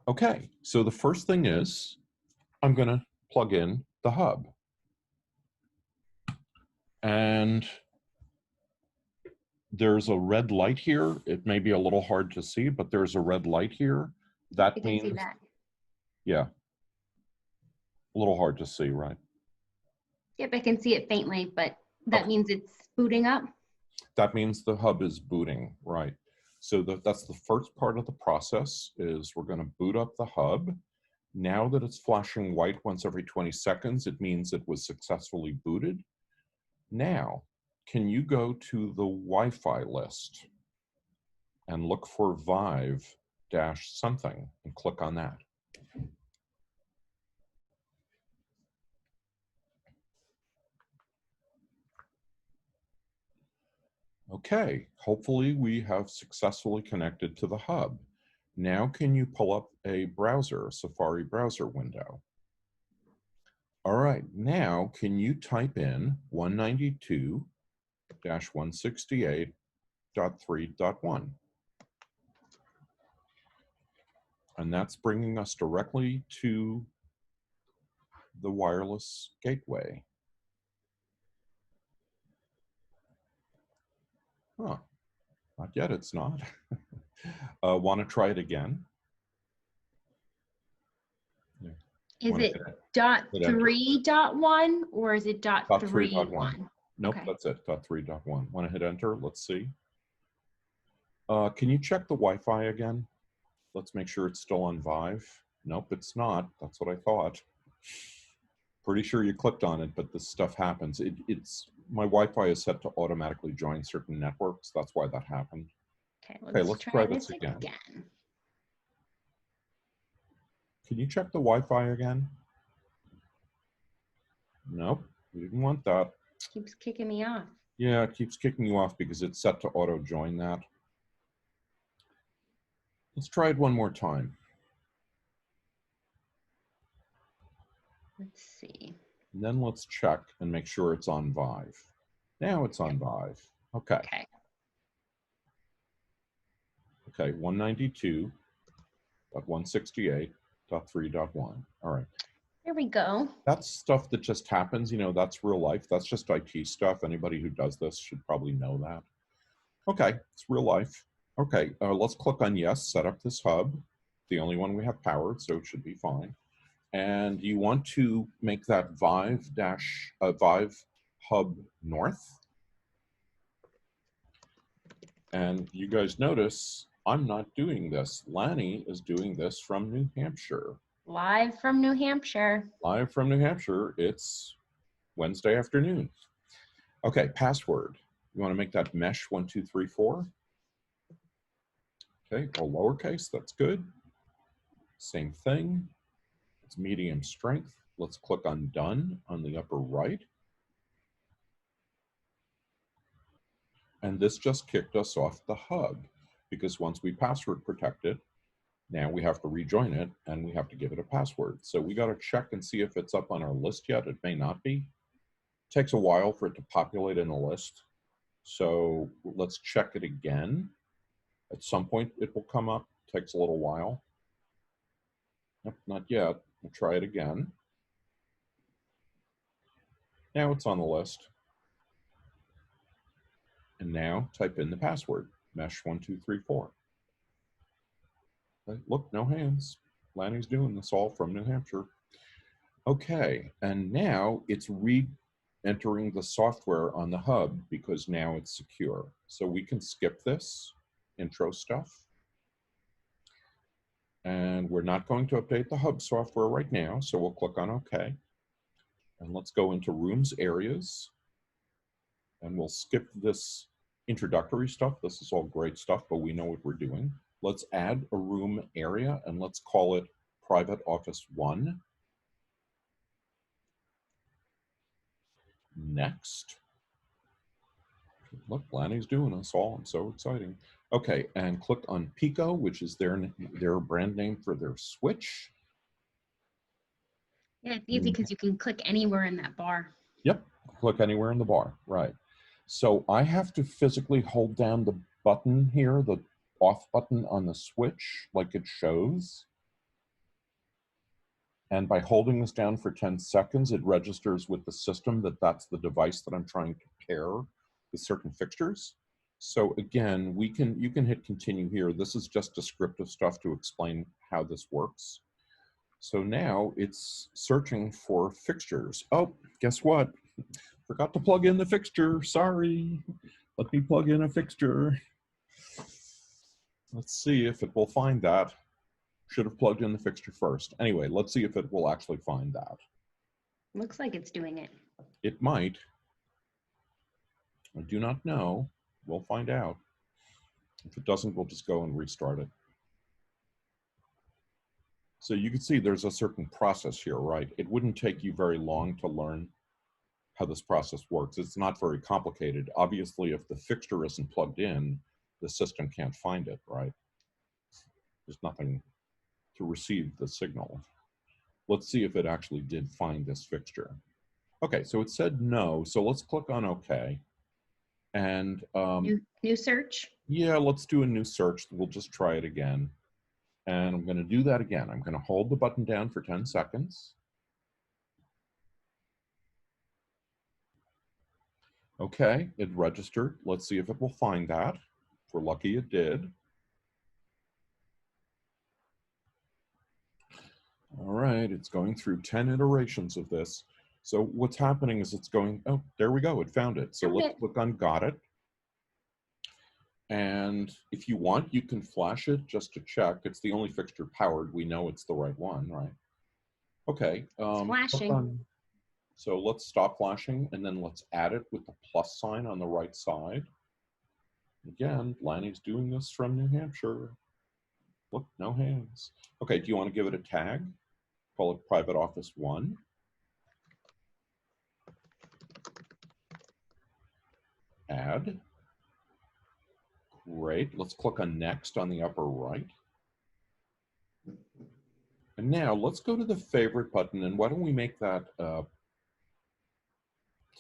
Okay, so the first thing is I'm going to plug in the hub. And there's a red light here. It may be a little hard to see, but there's a red light here. That I can means, see that. yeah, a little hard to see, right? Yep, I can see it faintly, but that Okay. means it's booting up. That means the hub is booting, right? So that's the first part of the process is we're going to boot up the hub. Now that it's flashing white once every 20 seconds, it means it was successfully booted. Now, can you go to the Wi-Fi list and look for Vive-something and click on that? Okay, hopefully we have successfully connected to the hub. Now can you pull up a browser, a Safari browser window? All right, now can you type in 192.168.3.1? And that's bringing us directly to the wireless gateway. Huh, not yet, it's not. Want to try it again? Yeah. Is it .3.1 or is it .3.1? Nope, Okay. that's it, .3.1. Want to hit enter? Let's see. Can you check the Wi-Fi again? Let's make sure it's still on Vive. Nope, it's not. That's what I thought. Pretty sure you clicked on it, but this stuff happens. My Wi-Fi is set to automatically join certain networks. That's why that happened. Okay, Let's try this again. Can you check the Wi-Fi again? Nope, we didn't want that. Keeps kicking me off. Yeah, it keeps kicking you off because it's set to auto join that. Let's try it one more time. Let's see. And then let's check and make sure it's on Vive. Now it's on Vive. Okay. Okay, 192.168.3.1. All right. There we go. That's stuff that just happens, you know, that's real life. That's just IT stuff. Anybody who does this should probably know that. Okay, it's real life. Okay, let's click on yes, set up this hub. The only one we have powered, so it should be fine. And you want to make that Vive hub north. And you guys notice I'm not doing this. Lanny is doing this from New Hampshire. Live from New Hampshire. Live from New Hampshire. It's Wednesday afternoon. Okay, password. You want to make that mesh 1234. Okay, all lowercase, that's good. Same thing. It's medium strength. Let's click on done on the upper right. And this just kicked us off the hub because once we password protect it, now we have to rejoin it and we have to give it a password. So we got to check and see if it's up on our list yet. It may not be. It takes a while for it to populate in the list. So let's check it again. At some point it will come up. It takes a little while. Nope, not yet. We'll try it again. Now it's on the list. And now type in the password, mesh1234. Okay, look, no hands. Lanny's doing this all from New Hampshire. Okay, and now it's re-entering the software on the hub because now it's secure. So we can skip this intro stuff. And we're not going to update the hub software right now, so we'll click on OK. And let's go into rooms areas. And we'll skip this introductory stuff. This is all great stuff, but we know what we're doing. Let's add a room area and let's call it Private Office 1. Next. Look, Lanny's doing us all. I'm so exciting. Okay, and click on Pico, which is their brand name for their switch. Yeah, it's easy because you can click anywhere in that bar. Yep, click anywhere in the bar, right. So I have to physically hold down the button here, the off button on the switch, like it shows. And by holding this down for 10 seconds, it registers with the system that that's the device that I'm trying to pair with certain fixtures. So again, you can hit continue here. This is just descriptive stuff to explain how this works. So now it's searching for fixtures. Oh, guess what? Forgot to plug in the fixture. Sorry. Let me plug in a fixture. Let's see if it will find that. Should have plugged in the fixture first. Anyway, let's see if it will actually find that. Looks like it's doing it. It might. I do not know. We'll find out. If it doesn't, we'll just go and restart it. So you can see there's a certain process here, right? It wouldn't take you very long to learn how this process works. It's not very complicated. Obviously, if the fixture isn't plugged in, the system can't find it, right? There's nothing to receive the signal. Let's see if it actually did find this fixture. Okay, so it said no, so let's click on OK. And new search? yeah, let's do a new search. We'll just try it again. And I'm going to do that again. I'm going to hold the button down for 10 seconds. Okay, it registered. Let's see if it will find that. If we're lucky, it did. All right, it's going through 10 iterations of this. So what's happening is it's going, oh, there we go, it found it. So let's click on got it. And if you want, you can flash it just to check. It's the only fixture powered. We know it's the right one, right? Okay. Flashing. So let's stop flashing and then let's add it with the plus sign on the right side. Again, Lanny's doing this from New Hampshire. Look, no hands. Okay, do you want to give it a tag? Call it Private Office 1. Add. Great. Let's click on Next on the upper right. And now let's go to the favorite button, and why don't we make that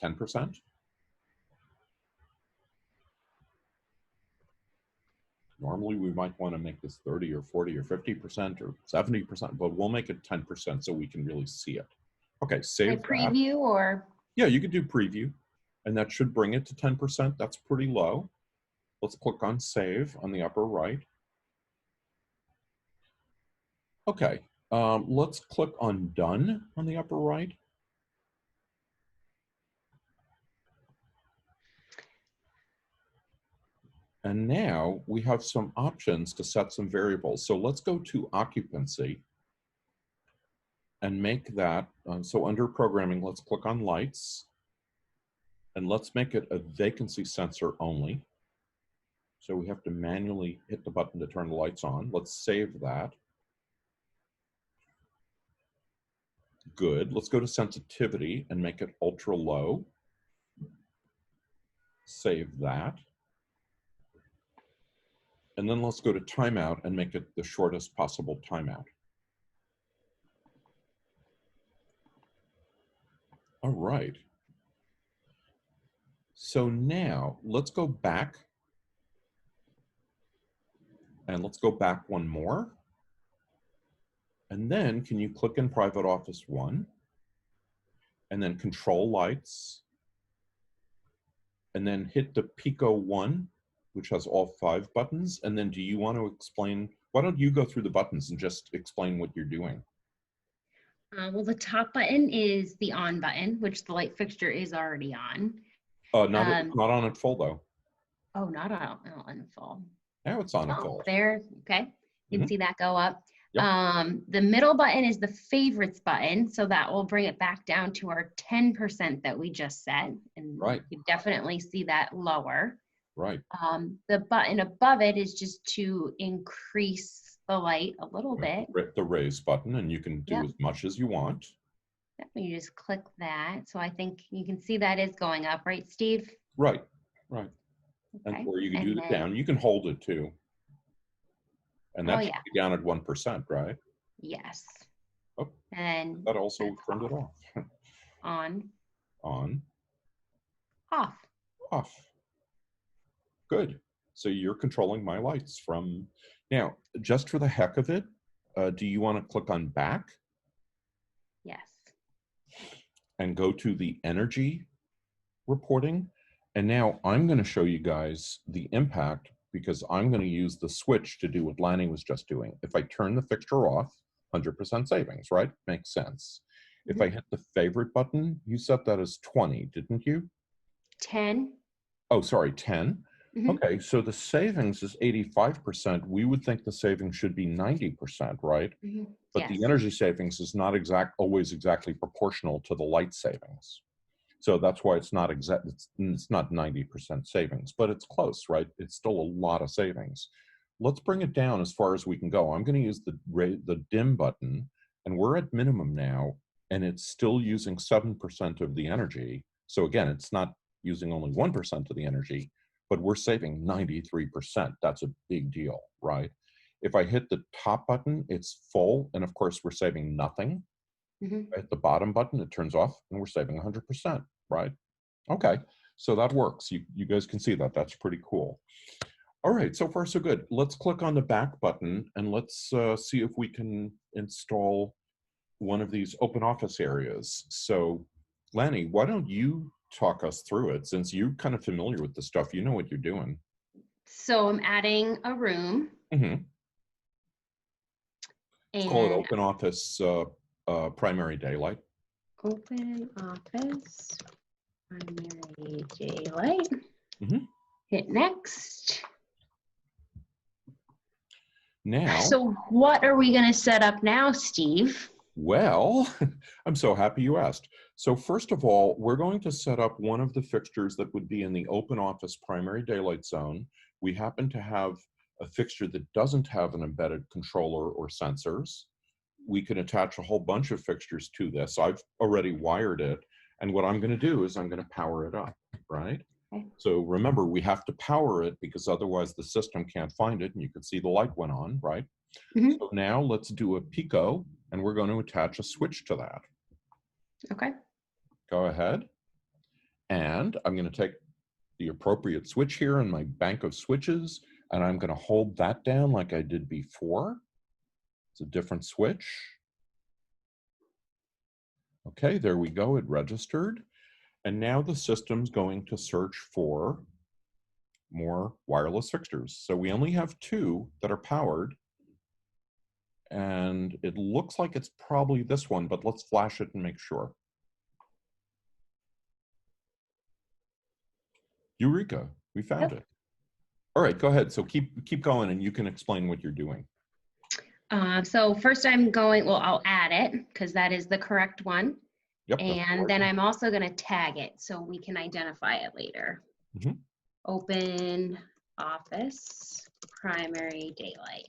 10%? Normally we might want to make this 30 or 40 or 50% or 70%, but we'll make it 10% so we can really see it. Okay, save that. Preview or? Yeah, you could do preview, and that should bring it to 10%. That's pretty low. Let's click on Save on the upper right. Okay, let's click on Done on the upper right. And now we have some options to set some variables. So let's go to occupancy and make that, so under programming, let's click on lights and let's make it a vacancy sensor only. So we have to manually hit the button to turn the lights on. Let's save that. Good. Let's go to sensitivity and make it ultra low. Save that. And then let's go to timeout and make it the shortest possible timeout. All right. So now let's go back. And let's go back one more. And then can you click in Private Office 1 and then control lights and then hit the Pico 1, which has all 5 buttons. And then do you want to explain, why don't you go through the buttons and just explain what you're doing? Well, the top button is the on button, which the light fixture is already on. Not on at full though. Oh, not on full. Now it's on at full. There, okay. You can see that go up. Yep. The middle button is the favorites button, so that will bring it back down to our 10% that we just set, and you definitely see that lower. Right. The button above it is just to increase the light a little bit. The raise button, and you can do as much as you want. You just click that. So I think you can see that is going up, right, Steve? Right, right. Okay. And or you can do it down. You can hold it too. And that should be down at 1%, right? Yes. Oh, and that also turned it off. On. On. Off. Off. Good. So you're controlling my lights from now. Just for the heck of it, do you want to click on back? and go to the energy reporting. And now I'm going to show you guys the impact, because I'm going to use the switch to do what Lanny was just doing. If I turn the fixture off, 100% savings, right? Makes sense. If I hit the favorite button, you set that as 20, didn't you? 10. Oh, sorry, 10. Okay, so the savings is 85%. We would think the savings should be 90%, right? But Yes. the energy savings is not always exactly proportional to the light savings. So that's why it's not exact. It's not 90% savings, but it's close, right? It's still a lot of savings. Let's bring it down as far as we can go. I'm going to use the dim button, and we're at minimum now, and it's still using 7% of the energy. So again, it's not using only 1% of the energy, but we're saving 93%. That's a big deal, right? If I hit the top button, it's full, and of course we're saving nothing. At the bottom button, it turns off, and we're saving 100%, right? Okay, so that works. You guys can see that. That's pretty cool. All right, so far so good. Let's click on the back button, and let's see if we can install one of these open office areas. So, Lanny, why don't you talk us through it, since you're kind of familiar with the stuff, you know what you're doing. So I'm adding a room. Let's call it open office primary daylight. Open office primary daylight. Hit next. Now, so what are we going to set up now, Steve? Well, I'm so happy you asked. So first of all, we're going to set up one of the fixtures that would be in the open office primary daylight zone. We happen to have a fixture that doesn't have an embedded controller or sensors. We can attach a whole bunch of fixtures to this. I've already wired it. And what I'm going to do is I'm going to power it up, right? Okay. So remember, we have to power it because otherwise the system can't find it. And you can see the light went on, right? So now let's do a Pico, and we're going to attach a switch to that. Okay. Go ahead. And I'm going to take the appropriate switch here in my bank of switches, and I'm going to hold that down like I did before. It's a different switch. Okay, there we go. It registered. And now the system's going to search for more wireless fixtures. So we only have 2 that are powered. And it looks like it's probably this one, but let's flash it and make sure. Eureka, we found it. All right, go ahead. So keep going, and you can explain what you're doing. So first I'm going, well, I'll add it because that is the correct one. Yep, and then I'm also going to tag it so we can identify it later. Open office primary daylight.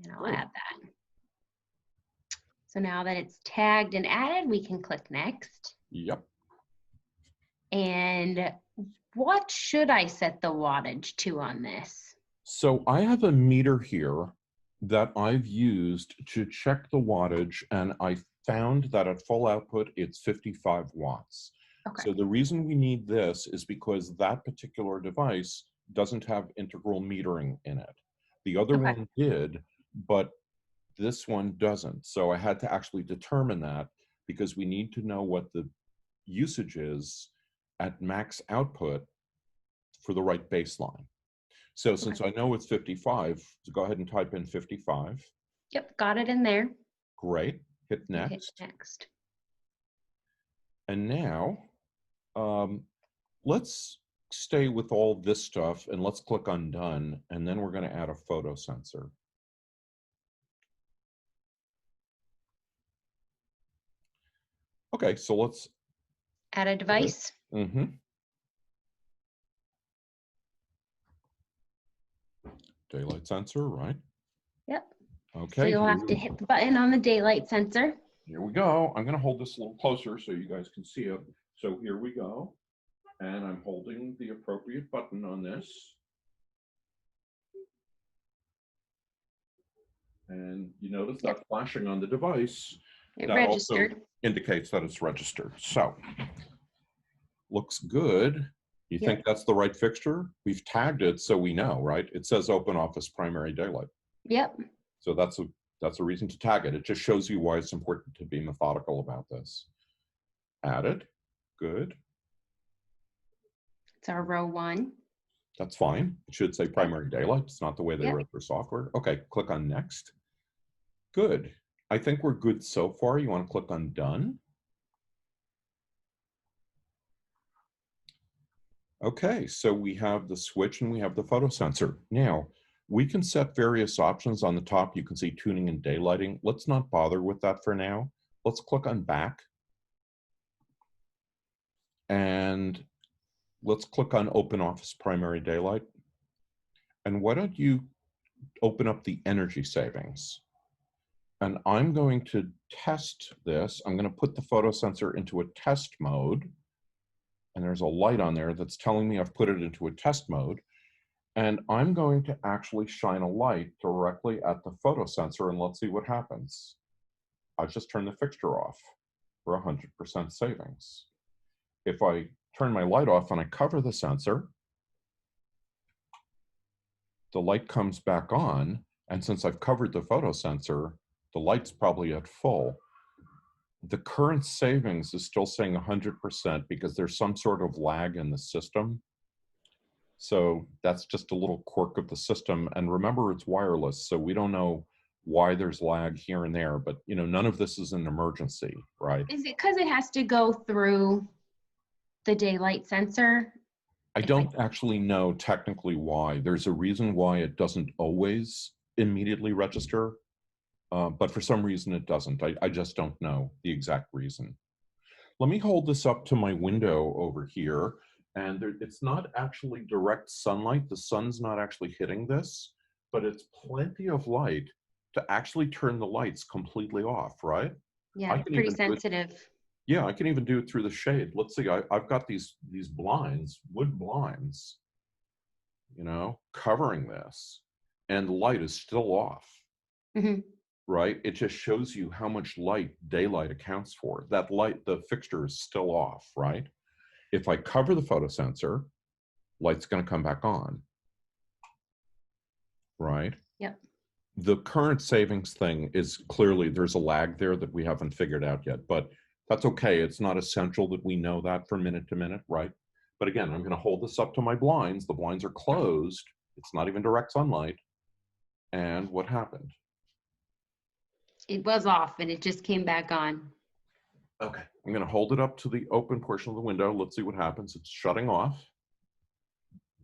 And I'll add that. So now that it's tagged and added, we can click next. Yep. And what should I set the wattage to on this? So I have a meter here that I've used to check the wattage, and I found that at full output, it's 55 watts. Okay. So the reason we need this is because that particular device doesn't have integral metering in it. The other one did, but this one doesn't. So I had to actually determine that because we need to know what the usage is at max output for the right baseline. So since I know it's 55, so go ahead and type in 55. Yep, got it in there. Great. Hit next. Hit next. And now, let's stay with all this stuff and let's click on done, and then we're going to add a photo sensor. Okay, so let's add a device. Daylight sensor, right? Yep. Okay. So you'll have to hit the button on the daylight sensor. Here we go. I'm going to hold this a little closer so you guys can see it. So here we go. And I'm holding the appropriate button on this. And you notice that flashing on the device. It registered. Also indicates that it's registered. So, looks good. You think that's the right fixture? We've tagged it so we know, right? It says open office primary daylight. Yep. So that's a That's a reason to tag it. It just shows you why it's important to be methodical about this. Added. Good. It's our row 1. That's fine. It should say primary daylight. It's not the way they wrote their software. Okay, click on next. Good. I think we're good so far. You want to click on done. Okay, so we have the switch and we have the photo sensor. Now, we can set various options on the top. You can see tuning and daylighting. Let's not bother with that for now. Let's click on back. And let's click on Open Office Primary Daylight. And why don't you open up the energy savings? And I'm going to test this. I'm going to put the photo sensor into a test mode. And there's a light on there that's telling me I've put it into a test mode. And I'm going to actually shine a light directly at the photo sensor, and let's see what happens. I just turned the fixture off for 100% savings. If I turn my light off and I cover the sensor, the light comes back on, and since I've covered the photo sensor, the light's probably at full. The current savings is still saying 100% because there's some sort of lag in the system. So that's just a little quirk of the system. And remember, it's wireless, so we don't know why there's lag here and there, but you know, none of this is an emergency, right? Is it because it has to go through the daylight sensor? I don't actually know technically why. There's a reason why it doesn't always immediately register, but for some reason it doesn't. I just don't know the exact reason. Let me hold this up to my window over here. And it's not actually direct sunlight. The sun's not actually hitting this, but it's plenty of light to actually turn the lights completely off, right? Yeah, it's pretty sensitive. Yeah, I can even do it through the shade. Let's see, I've got these blinds, wood blinds, you know, covering this, and the light is still off, right? It just shows you how much light daylight accounts for. That light, the fixture is still off, right? If I cover the photo sensor, light's going to come back on, right? Yep. The current savings thing is clearly there's a lag there that we haven't figured out yet, but that's okay. It's not essential that we know that from minute to minute, right? But again, I'm going to hold this up to my blinds. The blinds are closed. It's not even direct sunlight. And what happened? It was off and it just came back on. Okay, I'm going to hold it up to the open portion of the window. Let's see what happens. It's shutting off.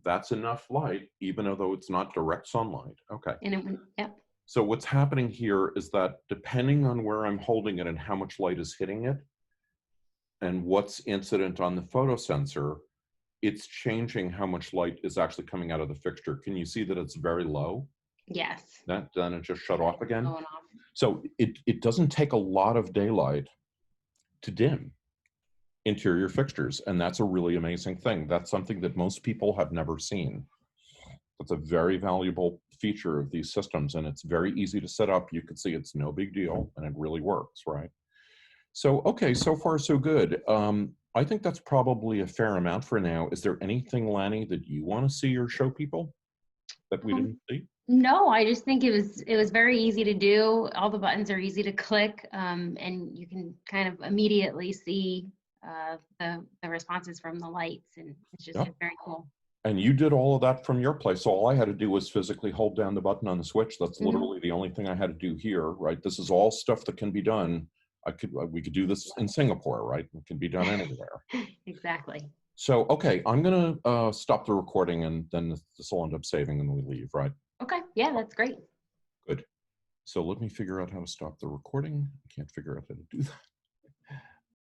That's enough light, even though it's not direct sunlight. Okay. And it went, yep. So what's happening here is that depending on where I'm holding it and how much light is hitting it, and what's incident on the photo sensor, it's changing how much light is actually coming out of the fixture. Can you see that it's very low? Yes. Then it just shut off again. Going off. So it doesn't take a lot of daylight to dim interior fixtures, and that's a really amazing thing. That's something that most people have never seen. That's a very valuable feature of these systems, and it's very easy to set up. You can see it's no big deal, and it really works, right? So, okay, so far so good. I think that's probably a fair amount for now. Is there anything, Lanny, that you want to see or show people that we didn't see? No, I just think it was very easy to do. All the buttons are easy to click, and you can kind of immediately see the responses from the lights, and it's just very cool. And you did all of that from your place. So all I had to do was physically hold down the button on the switch. That's literally the only thing I had to do here, right? This is all stuff that can be done. We could do this in Singapore, right? It can be done anywhere. Exactly. So, okay, I'm gonna stop the recording, and then this will end up saving and we leave, right? Okay, yeah, that's great. Good. So let me figure out how to stop the recording. I can't figure out how to do that.